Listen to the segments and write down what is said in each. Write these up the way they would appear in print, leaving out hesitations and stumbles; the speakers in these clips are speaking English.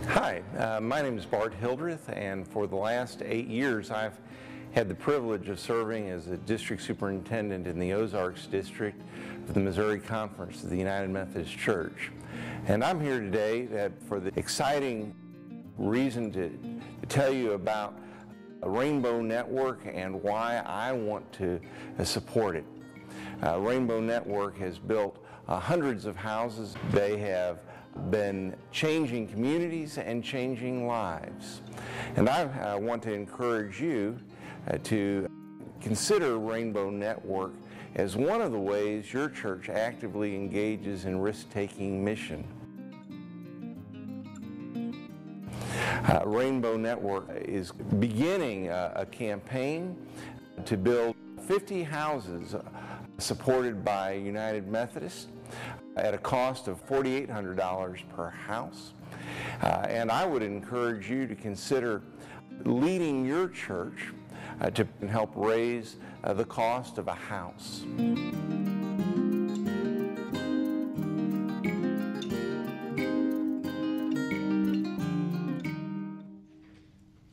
Hi, my name is Bart Hildreth, and for the last 8 years I've had the privilege of serving as a district superintendent in the Ozarks district of the Missouri Conference of the United Methodist Church. And I'm here today for the exciting reason to tell you about a Rainbow Network and why I want to support it. Rainbow Network has built hundreds of houses. They have been changing communities and changing lives. And I want to encourage you to consider Rainbow Network as one of the ways your church actively engages in risk-taking mission. Rainbow Network is beginning a campaign to build 50 houses supported by United Methodist at a cost of $4,800 per house. And I would encourage you to consider leading your church to help raise the cost of a house.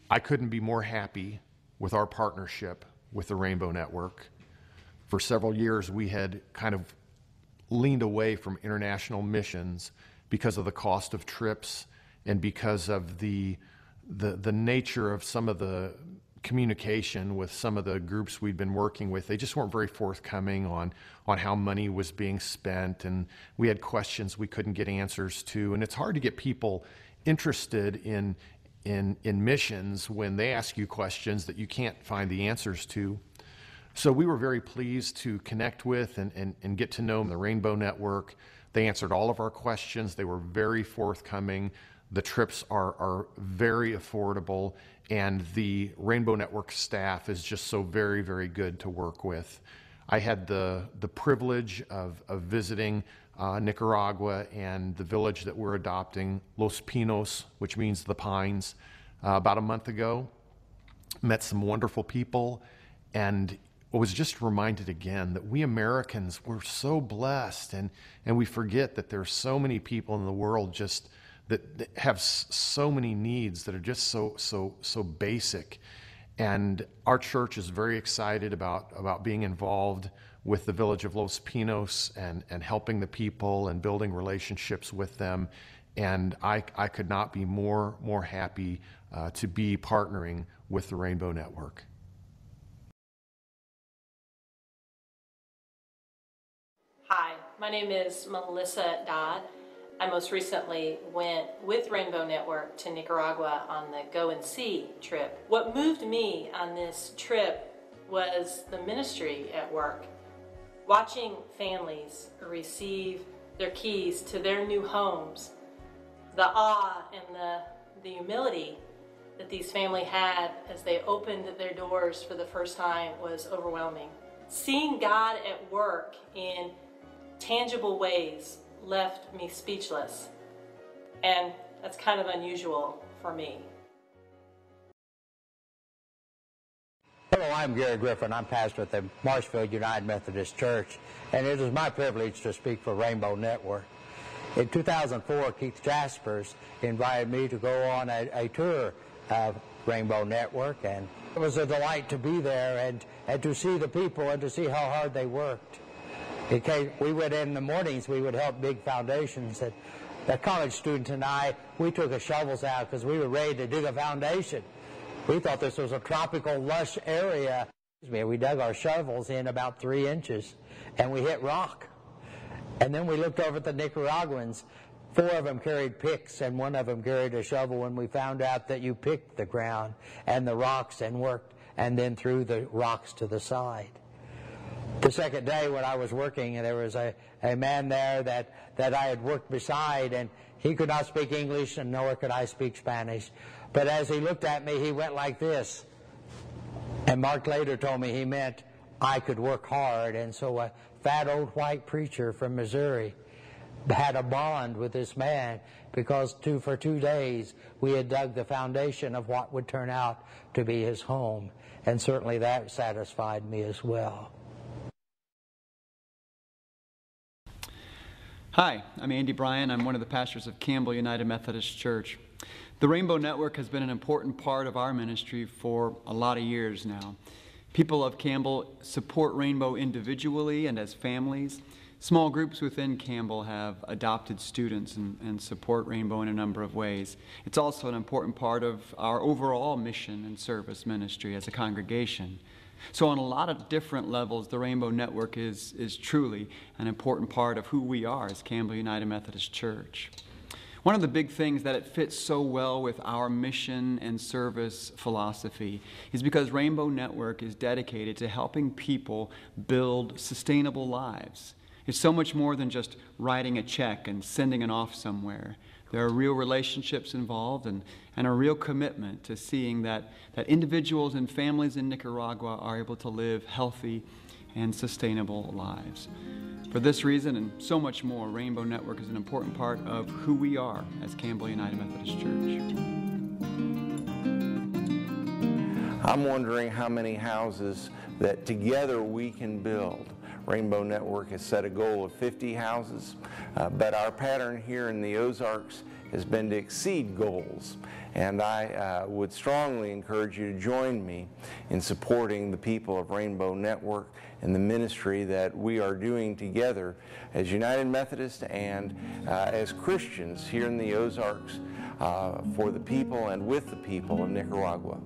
I couldn't be more happy with our partnership with the Rainbow Network. For several years, we had kind of leaned away from international missions because of the cost of trips and because of the nature of some of the communication with some of the groups we'd been working with. They just weren't very forthcoming on how money was being spent, and we had questions we couldn't get answers to. And it's hard to get people interested in missions when they ask you questions that you can't find the answers to. So we were very pleased to connect with and get to know the Rainbow Network. They answered all of our questions. They were very forthcoming. The trips are very affordable, and the Rainbow Network staff is just so very, very good to work with. I had the privilege of visiting Nicaragua and the village that we're adopting, Los Pinos, which means the pines, about a month ago. Met some wonderful people, and was just reminded again that we Americans, we're so blessed, and we forget that there's so many people in the world just that have so many needs that are just so basic. And our church is very excited about being involved with the village of Los Pinos and helping the people and building relationships with them. And I could not be more happy to be partnering with the Rainbow Network. Hi, my name is Melissa Dodd. I most recently went with Rainbow Network to Nicaragua on the Go and See trip. What moved me on this trip was the ministry at work. Watching families receive their keys to their new homes, the awe and the humility that these families had as they opened their doors for the first time was overwhelming. Seeing God at work in tangible ways left me speechless, and that's kind of unusual for me. Hello, I'm Gary Griffin. I'm pastor at the Marshfield United Methodist Church, and it is my privilege to speak for Rainbow Network. In 2004, Keith Jaspers invited me to go on a tour of Rainbow Network, and it was a delight to be there and to see the people and to see how hard they worked. We went in the mornings, we would help big foundations. And the college student and I, we took the shovels out because we were ready to dig a foundation. We thought this was a tropical, lush area. We dug our shovels in about 3 inches, and we hit rock. And then we looked over at the Nicaraguans. 4 of them carried picks, and 1 of them carried a shovel, and we found out that you picked the ground and the rocks and worked, and then threw the rocks to the side. The second day when I was working, there was a man there that I had worked beside, and he could not speak English, and nor could I speak Spanish. But as he looked at me, he went like this. And Mark later told me he meant I could work hard. And so a fat old white preacher from Missouri had a bond with this man because for 2 days we had dug the foundation of what would turn out to be his home. And certainly that satisfied me as well. Hi, I'm Andy Bryan. I'm one of the pastors of Campbell United Methodist Church. The Rainbow Network has been an important part of our ministry for a lot of years now. People of Campbell support Rainbow individually and as families. Small groups within Campbell have adopted students and support Rainbow in a number of ways. It's also an important part of our overall mission and service ministry as a congregation. So on a lot of different levels, the Rainbow Network is truly an important part of who we are as Campbell United Methodist Church. One of the big things that it fits so well with our mission and service philosophy is because Rainbow Network is dedicated to helping people build sustainable lives. It's so much more than just writing a check and sending it off somewhere. There are real relationships involved and a real commitment to seeing that individuals and families in Nicaragua are able to live healthy and sustainable lives. For this reason and so much more, Rainbow Network is an important part of who we are as Campbell United Methodist Church. I'm wondering how many houses that together we can build. Rainbow Network has set a goal of 50 houses, but our pattern here in the Ozarks has been to exceed goals. And I would strongly encourage you to join me in supporting the people of Rainbow Network and the ministry that we are doing together as United Methodists and as Christians here in the Ozarks for the people and with the people of Nicaragua.